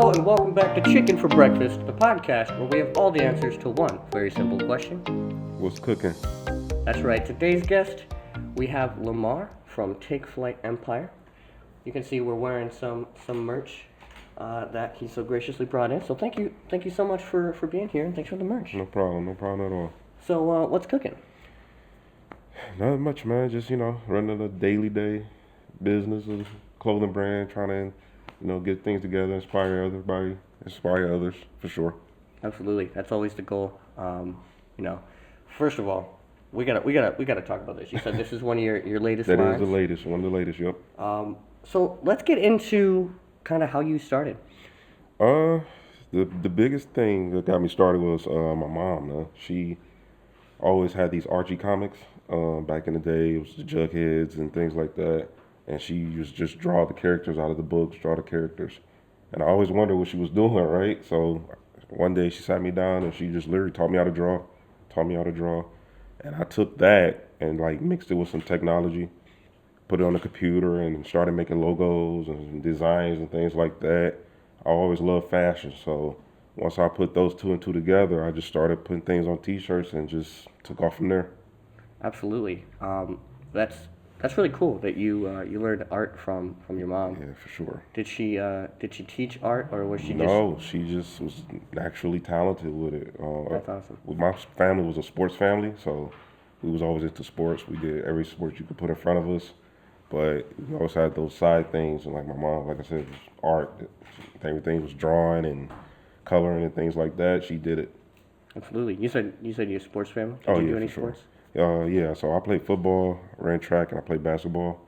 Hello and welcome back to Chicken for Breakfast, the podcast where we have all the answers to one very simple question. What's cooking? That's right, today's guest, we have Lamar from TFE Empire. You can see we're wearing some merch that he so graciously brought in. So thank you so much for being here, and thanks for the merch. No problem at all. So what's cooking? Not much, man. Just, running a daily day business, a clothing brand, trying to, get things together, inspire everybody, inspire others, for sure. Absolutely, that's always the goal. First of all, we gotta talk about this. You said this is one of your latest lines. That is the latest, one of the latest, yep. So let's get into kind of how you started. The biggest thing that got me started was my mom. She always had these Archie comics. Back in the day, it was the Jugheads and things like that. And she used to just draw the characters out of the books, draw the characters. And I always wondered what she was doing, right? So one day she sat me down and she just literally taught me how to draw. And I took that and mixed it with some technology, put it on the computer and started making logos and designs and things like that. I always loved fashion. So once I put those two and two together, I just started putting things on t-shirts and just took off from there. Absolutely. That's really cool that you learned art from your mom. Yeah, for sure. Did she teach art, or was she just? No, she just was naturally talented with it. That's awesome. My family was a sports family, so we was always into sports. We did every sport you could put in front of us, but we always had those side things. And like my mom, like I said, was art. Everything was drawing and coloring and things like that. She did it. Absolutely. You said you're a sports family. Did you do any sports? Sure. Yeah, so I played football, ran track, and I played basketball.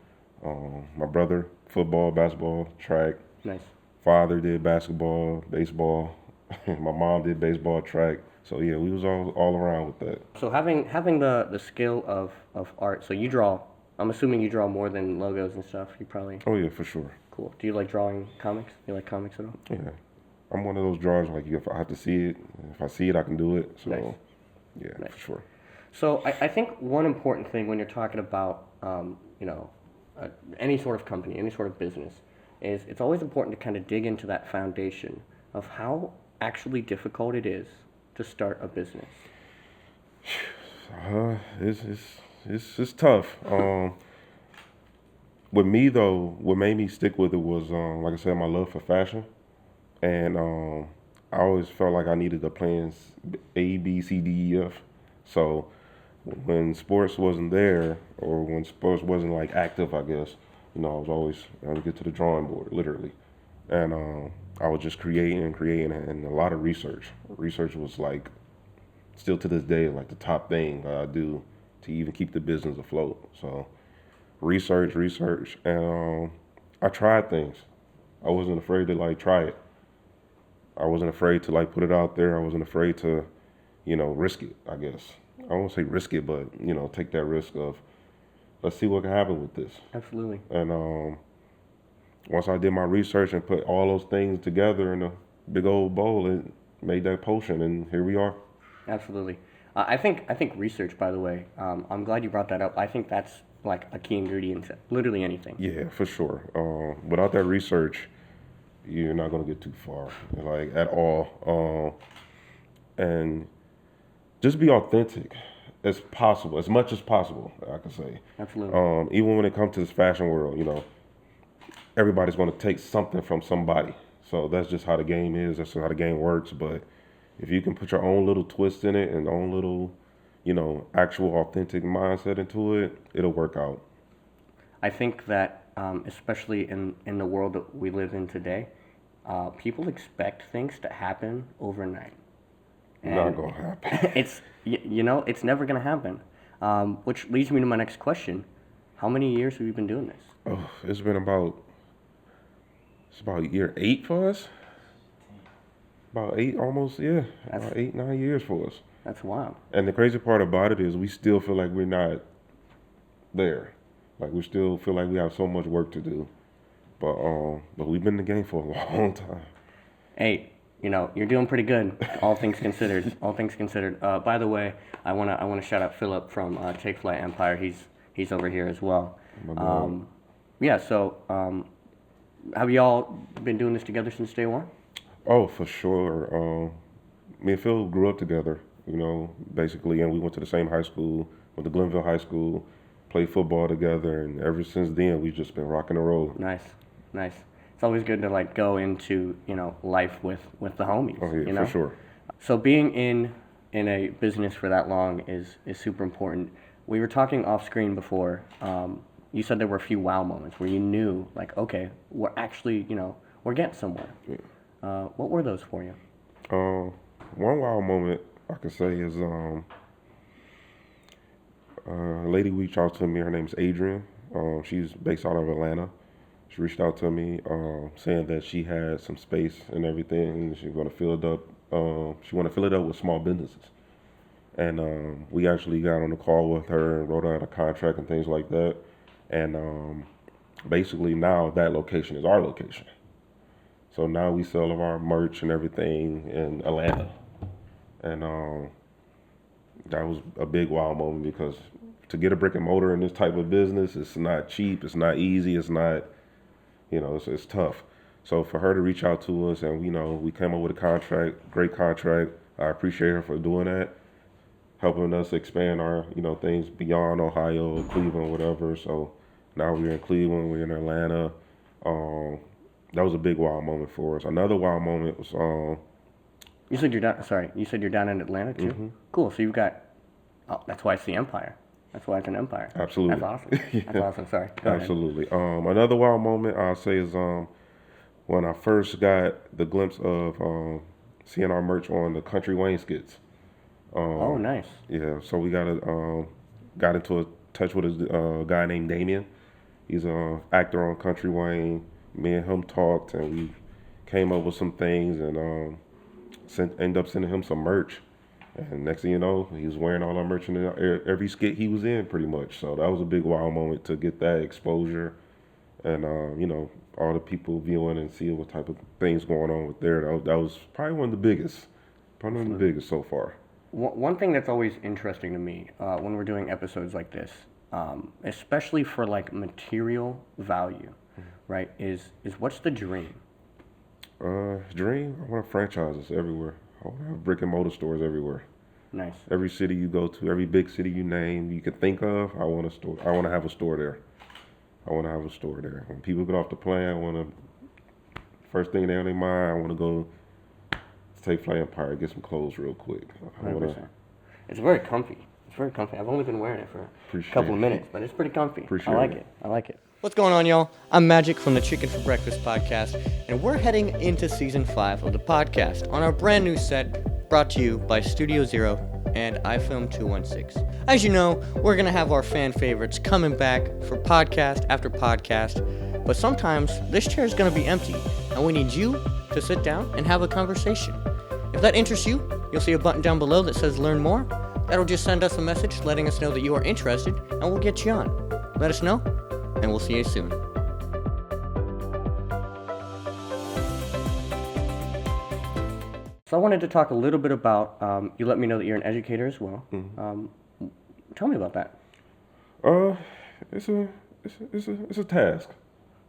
My brother, football, basketball, track. Nice. Father did basketball, baseball. My mom did baseball, track. So yeah, we was all around with that. So having the skill of art, so you draw. I'm assuming you draw more than logos and stuff. You probably. Oh yeah, for sure. Cool. Do you like drawing comics? Do you like comics at all? Yeah, I'm one of those drawers. If I have to see it, if I see it, I can do it. So, nice. Yeah, nice. For sure. So I think one important thing when you're talking about, any sort of company, any sort of business, is it's always important to kind of dig into that foundation of how actually difficult it is to start a business. It's tough. With me though, what made me stick with it was, like I said, my love for fashion, and I always felt like I needed the plans A, B, C, D, E, F. So when sports wasn't there, or when sports wasn't active, I guess, I was always trying to get to the drawing board, literally. And I was just creating and a lot of research. Research was still to this day, the top thing I do to even keep the business afloat. So research, and I tried things. I wasn't afraid to try it. I wasn't afraid to put it out there. I wasn't afraid to, risk it, I guess. I won't say risk it, but take that risk of, let's see what can happen with this. Absolutely. And once I did my research and put all those things together in a big old bowl, it made that potion, and here we are. Absolutely. I think research, by the way, I'm glad you brought that up. I think that's a key ingredient to literally anything. Yeah, for sure. Without that research, you're not gonna get too far, at all. And just be authentic as possible, as much as possible, I can say. Absolutely. Even when it comes to this fashion world, everybody's going to take something from somebody. So that's just how the game is. That's how the game works. But if you can put your own little twist in it and own little, actual authentic mindset into it, it'll work out. I think that, especially in the world that we live in today, people expect things to happen overnight. And not gonna happen. It's never gonna happen. Which leads me to my next question: how many years have you been doing this? Oh, it's about year 8 for us. About 8, almost, yeah. About 8, 9 years for us. That's wild. And the crazy part about it is we still feel like we're not there. We still feel like we have so much work to do. But we've been in the game for a long time. Hey, you're doing pretty good, all things considered. All things considered. By the way, I wanna shout out Philip from TFE Empire. He's over here as well. Yeah. So, have you all been doing this together since day one? Oh, for sure. Me and Phil grew up together, basically, and we went to the same high school, went to Glenville High School, played football together, and ever since then, we've just been rocking and rolling. Nice, nice. It's always good to like go into life with the homies. Oh, yeah, for sure. So being in a business for that long is super important. We were talking off screen before. You said there were a few wow moments where you knew like, okay, we're actually we're getting somewhere. Yeah. What were those for you? One wild moment I can say is a lady reached out to me. Her name's Adrian. She's based out of Atlanta. She reached out to me saying that she had some space and everything, and she's going to fill it up. She want to fill it up with small businesses. And we actually got on the call with her and wrote out a contract and things like that. And basically now that location is our location. So now we sell all our merch and everything in Atlanta. And that was a big wow moment because to get a brick and mortar in this type of business, it's not cheap, it's not easy, it's not, it's tough. So for her to reach out to us and, we came up with a contract, great contract. I appreciate her for doing that, helping us expand our, things beyond Ohio, Cleveland, whatever. So now we're in Cleveland, we're in Atlanta. That was a big wow moment for us. Another wow moment was You said you're down. Sorry, you said you're down in Atlanta too. Mhm. Cool. So you've got. Oh, that's why it's the Empire. That's why it's an empire. Absolutely. That's awesome. That's awesome. Sorry. Go ahead. Absolutely. Another wow moment I'll say is when I first got the glimpse of seeing our merch on the Country Wayne skits. Oh, nice. Yeah, so we got into a touch with a guy named Damien. He's an actor on Country Wayne. Me and him talked, and we came up with some things, and ended up sending him some merch. And next thing you know, he was wearing all our merch in every skit he was in, pretty much. So that was a big wow moment to get that exposure, and all the people viewing and seeing what type of things going on with there. That was probably one of the biggest, so far. One thing that's always interesting to me when we're doing episodes like this, especially for like material value, right? Is what's the dream? Dream. I want franchises everywhere. I want to have brick and mortar stores everywhere. Nice. Every city you go to, every big city you name, you can think of, I want a store. I want to have a store there. When people get off the plane, I want to, first thing they on their mind, I want to go to Take Flight Empire, get some clothes real quick. 100%. It's very comfy. I've only been wearing it for a couple of minutes, but it's pretty comfy. I like it. What's going on, y'all? I'm Magic from the Chicken for Breakfast podcast, and we're heading into season 5 of the podcast on our brand new set brought to you by Studio Zero and iFilm 216. As you know, we're going to have our fan favorites coming back for podcast after podcast, but sometimes this chair is going to be empty, and we need you to sit down and have a conversation. If that interests you, you'll see a button down below that says Learn More. That'll just send us a message letting us know that you are interested, and we'll get you on. Let us know, and we'll see you soon. So I wanted to talk a little bit about, you let me know that you're an educator as well. Mm-hmm. Tell me about that. It's a task.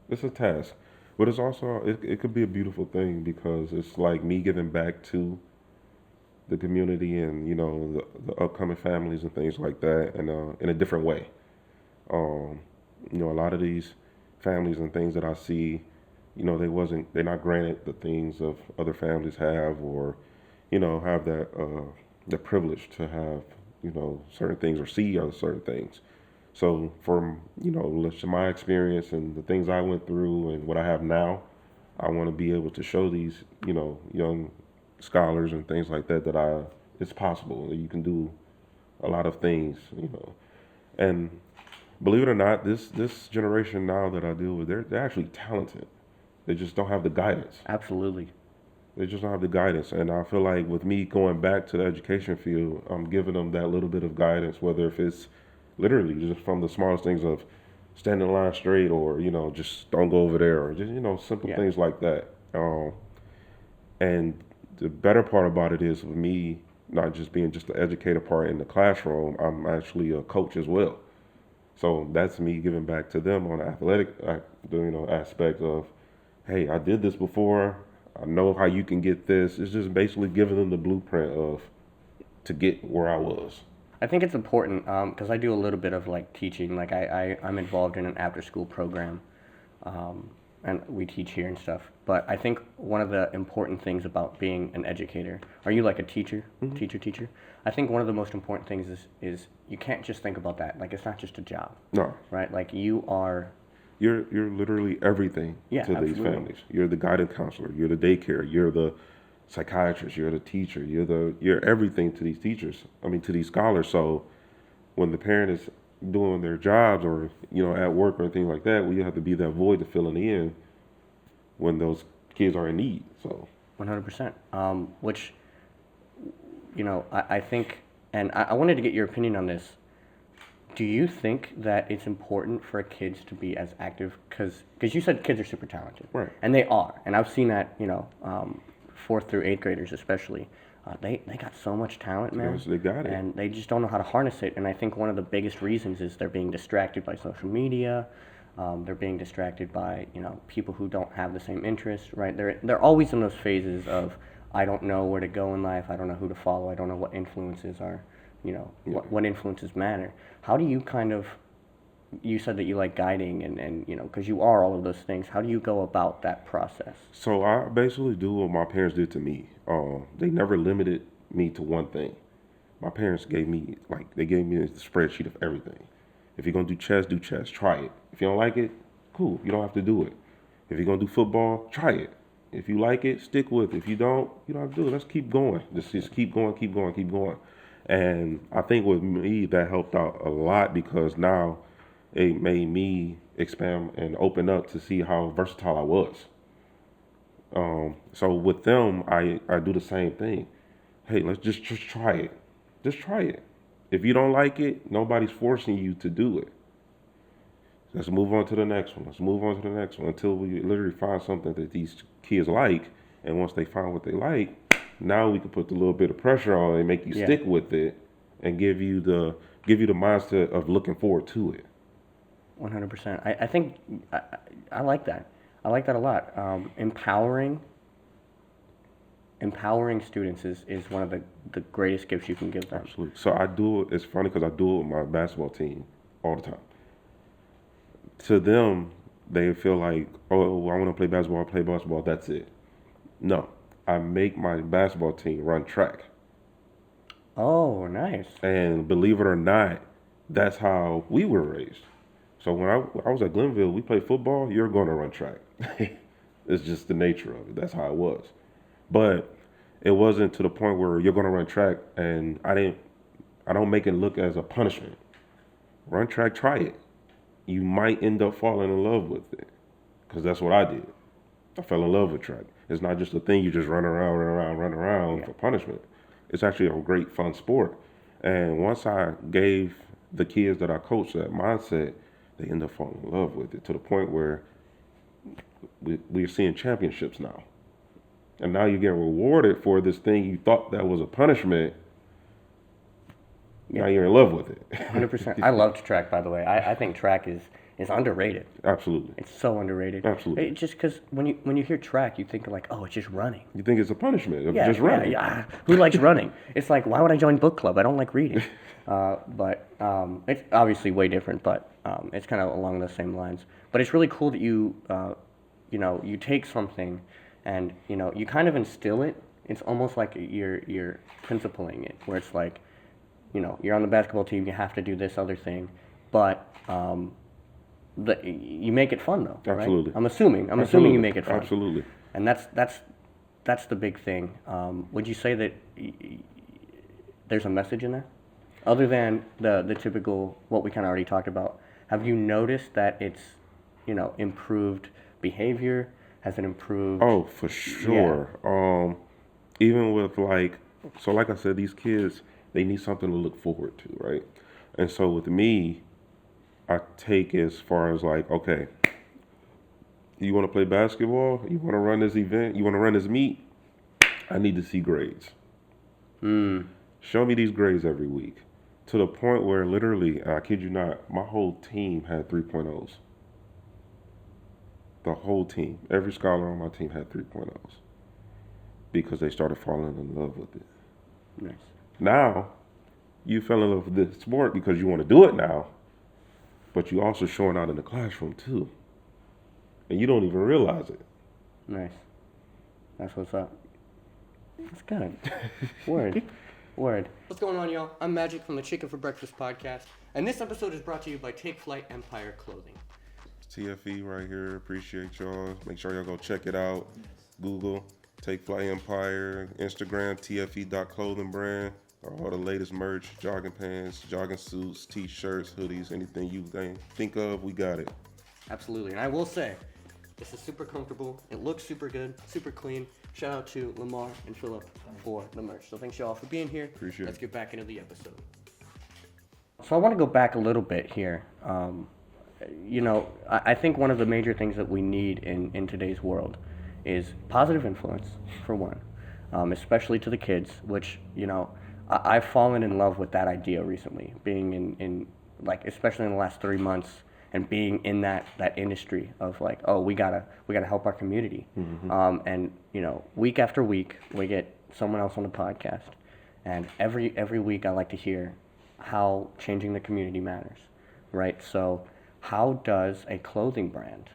It's a task. But it's also, it could be a beautiful thing because it's like me giving back to the community and, the upcoming families and things like that in a different way. A lot of these families and things that I see, they're not granted the things of other families have or, have that, the privilege to have, certain things or see other certain things. So from, my experience and the things I went through and what I have now, I want to be able to show these, young scholars and things like that it's possible that you can do a lot of things, And believe it or not, this generation now that I deal with, they're actually talented. They just don't have the guidance. Absolutely. They just don't have the guidance. And I feel like with me going back to the education field, I'm giving them that little bit of guidance, whether if it's literally just from the smallest things of stand in line straight or, just don't go over there or just, simple things like that. And the better part about it is with me not just being just the educator part in the classroom, I'm actually a coach as well. So that's me giving back to them on the athletic, aspect of, hey, I did this before. I know how you can get this. It's just basically giving them the blueprint of to get where I was. I think it's important because I do a little bit of like teaching. Like I'm involved in an after school program, and we teach here and stuff. But I think one of the important things about being an educator, are you like a teacher, teacher? I think one of the most important things is you can't just think about that. Like it's not just a job, No, right? Like you are, you're literally everything yeah, to these absolutely. families. You're the guidance counselor. You're the daycare. You're the psychiatrist. You're the teacher. You're everything to these teachers. I mean, to these scholars. So when the parent is doing their jobs or at work or anything like that, well, you have to be that void to fill in when those kids are in need. So 100%. Which I think, and I wanted to get your opinion on this. Do you think that it's important for kids to be as active? Because you said kids are super talented, right, and they are, and I've seen that. Fourth through eighth graders especially, they got so much talent, man. yes, they got it. And they just don't know how to harness it. And I think one of the biggest reasons is they're being distracted by social media. They're being distracted by people who don't have the same interests, right? They're always in those phases of I don't know where to go in life. I don't know who to follow. I don't know what influences are, what influences matter. How do you kind of, you said that you like guiding and because you are all of those things. How do you go about that process? So I basically do what my parents did to me. They never limited me to one thing. My parents they gave me the spreadsheet of everything. If you're gonna do chess, do chess. Try it. If you don't like it, cool. You don't have to do it. If you're gonna do football, try it. If you like it, stick with it. If you don't have to do it. Let's keep going. Just keep going, keep going, keep going. And I think with me that helped out a lot because now it made me expand and open up to see how versatile I was. So with them, I do the same thing. Hey, let's just try it. Just try it. If you don't like it, nobody's forcing you to do it. Let's move on to the next one. Let's move on to the next one until we literally find something that these kids like. And once they find what they like, now we can put the little bit of pressure on and make you Yeah. stick with it and give you the mindset of looking forward to it. 100%. I think I like that. I like that a lot. Empowering students is one of the greatest gifts you can give them. Absolutely. So I do it. It's funny because I do it with my basketball team all the time. To them, they feel like, oh, I want to play basketball. Play basketball. That's it. No, I make my basketball team run track. Oh, nice. And believe it or not, that's how we were raised. So when I was at Glenville, we played football. You're going to run track. It's just the nature of it. That's how it was. But it wasn't to the point where you're going to run track, and I don't make it look as a punishment. Run track, try it. You might end up falling in love with it, because that's what I did. I fell in love with track. It's not just a thing you just run around Yeah. for punishment. It's actually a great fun sport. And once I gave the kids that I coached that mindset, they end up falling in love with it to the point where we're seeing championships now. And now you're getting rewarded for this thing you thought that was a punishment. Yeah. Now you're in love with it. 100%. I loved track, by the way. I think track is underrated. Absolutely. It's so underrated. Absolutely. Just because when you hear track, you think like, oh, it's just running. You think it's a punishment of Yeah, just running. yeah. Who likes running? It's like, why would I join book club? I don't like reading. But it's obviously way different, but it's kind of along those same lines. But it's really cool that you take something and, you kind of instill it. It's almost like you're principling it, where it's like, you're on the basketball team, you have to do this other thing, but you make it fun though, right? Absolutely. I'm assuming Absolutely. you make it fun. Absolutely. And that's the big thing. Would you say that there's a message in there, other than the typical what we kind of already talked about? Have you noticed that it's improved behavior? Has it improved? Oh, for sure. Even with like I said, these kids, they need something to look forward to, right? And so with me, I take as far as like, okay, you want to play basketball? You want to run this event? You want to run this meet? I need to see grades. Show me these grades every week. To the point where literally, I kid you not, my whole team had 3.0s. The whole team, every scholar on my team had 3.0s. because they started falling in love with it. Nice. Now, you fell in love with this sport because you want to do it now, but you also showing out in the classroom too. And you don't even realize it. Nice. That's what's up. That's good. Word. Word. What's going on, y'all? I'm Magic from the Chicken for Breakfast podcast, and this episode is brought to you by Take Flight Empire Clothing. TFE right here. Appreciate y'all. Make sure y'all go check it out. Google Take Flight Empire, Instagram TFE.clothing brand. All the latest merch, jogging pants, jogging suits, t-shirts, hoodies, anything you think of, we got it. Absolutely. And I will say, this is super comfortable. It looks super good, super clean. Shout out to Lamar and Philip for the merch. So thanks y'all for being here. Appreciate Let's it. get back into the episode. So I want to go back a little bit here. I think one of the major things that we need in today's world is positive influence, for one, especially to the kids, which, I've fallen in love with that idea recently, being in especially in the last 3 months, and being in that industry of we gotta help our community. And week after week we get someone else on the podcast, and every week I like to hear how changing the community matters, right? So how does a clothing brand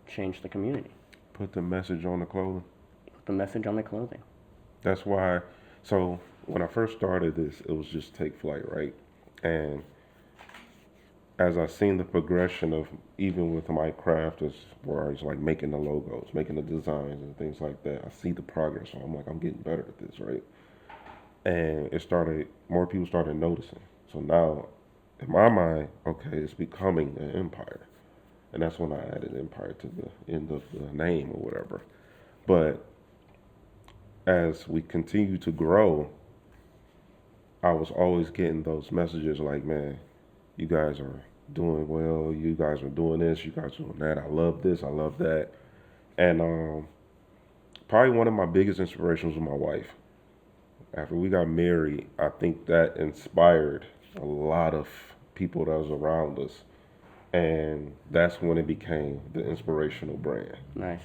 change the community? Put the message on the clothing. Put the message on the clothing. That's why. So when I first started this, it was just Take Flight, right? And as I seen the progression of, even with my craft, as where I was like making the logos, making the designs and things like that, I see the progress. So I'm like, I'm getting better at this, right? And more people started noticing. So now, in my mind, okay, it's becoming an empire. And that's when I added empire to the end of the name or whatever. But as we continue to grow, I was always getting those messages like, man, you guys are doing well, you guys are doing this, you guys are doing that, I love this, I love that. And probably one of my biggest inspirations was my wife. After we got married, I think that inspired a lot of people that was around us. And that's when it became the inspirational brand. Nice.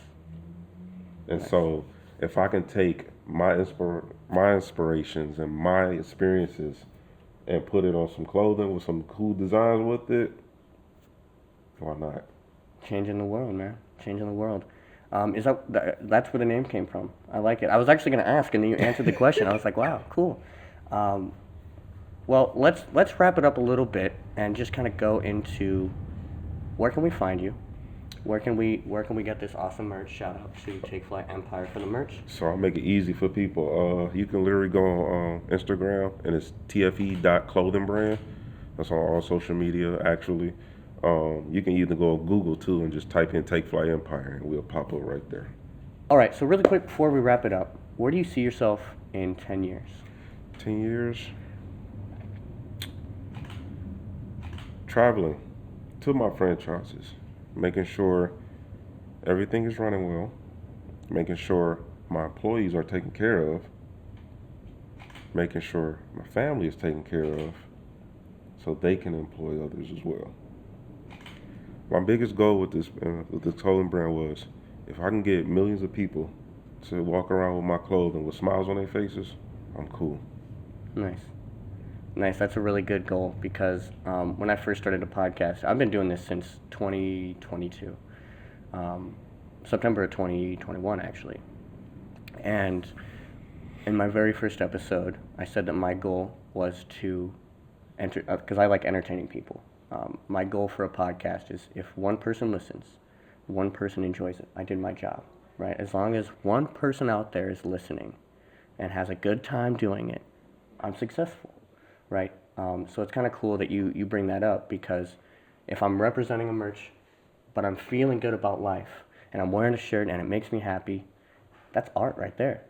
And so if I can take my inspirations and my experiences and put it on some clothing with some cool designs with it, why not? Changing the world, man. Changing the world. That's where the name came from? I like it. I was actually going to ask, and then you answered the question. I was like, wow, cool. Well, let's wrap it up a little bit and just kind of go into where can we find you? Where can we get this awesome merch? Shout out to Take Flight Empire for the merch. So I'll make it easy for people. You can literally go on Instagram, and it's TFE.clothing brand. That's on all social media, actually. You can either go on Google too and just type in Take Flight Empire, and we'll pop up right there. All right, so really quick before we wrap it up, where do you see yourself in 10 years? 10 years? Traveling to my franchises, making sure everything is running well, making sure my employees are taken care of, making sure my family is taken care of, so they can employ others as well. My biggest goal with this clothing brand was, if I can get millions of people to walk around with my clothing with smiles on their faces, I'm cool. Nice. Nice. That's a really good goal, because when I first started a podcast, I've been doing this since 2022, September of 2021 actually. And in my very first episode, I said that my goal was to because I like entertaining people. My goal for a podcast is, if one person listens, one person enjoys it, I did my job, right? As long as one person out there is listening and has a good time doing it, I'm successful, right? So it's kind of cool that you bring that up, because if I'm representing a merch, but I'm feeling good about life, and I'm wearing a shirt and it makes me happy, that's art right there.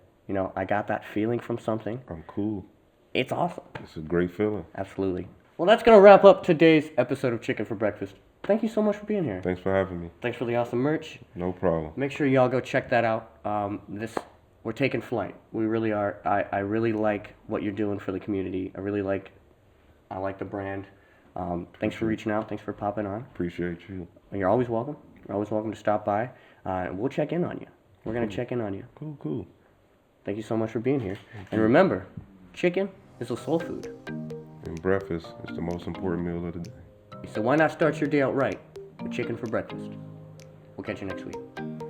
I got that feeling from something. I'm cool. It's awesome. It's a great feeling. Absolutely. Well, that's going to wrap up today's episode of Chicken for Breakfast. Thank you so much for being here. Thanks for having me. Thanks for the awesome merch. No problem. Make sure y'all go check that out. We're taking flight. We really are. I really like what you're doing for the community. I like the brand. Thanks for reaching out. Thanks for popping on. Appreciate you. You're always welcome. You're always welcome to stop by. We'll check in on you. We're going to check in on you. Cool. Thank you so much for being here. And remember, chicken is a soul food. And breakfast is the most important meal of the day. So why not start your day out right with chicken for breakfast? We'll catch you next week.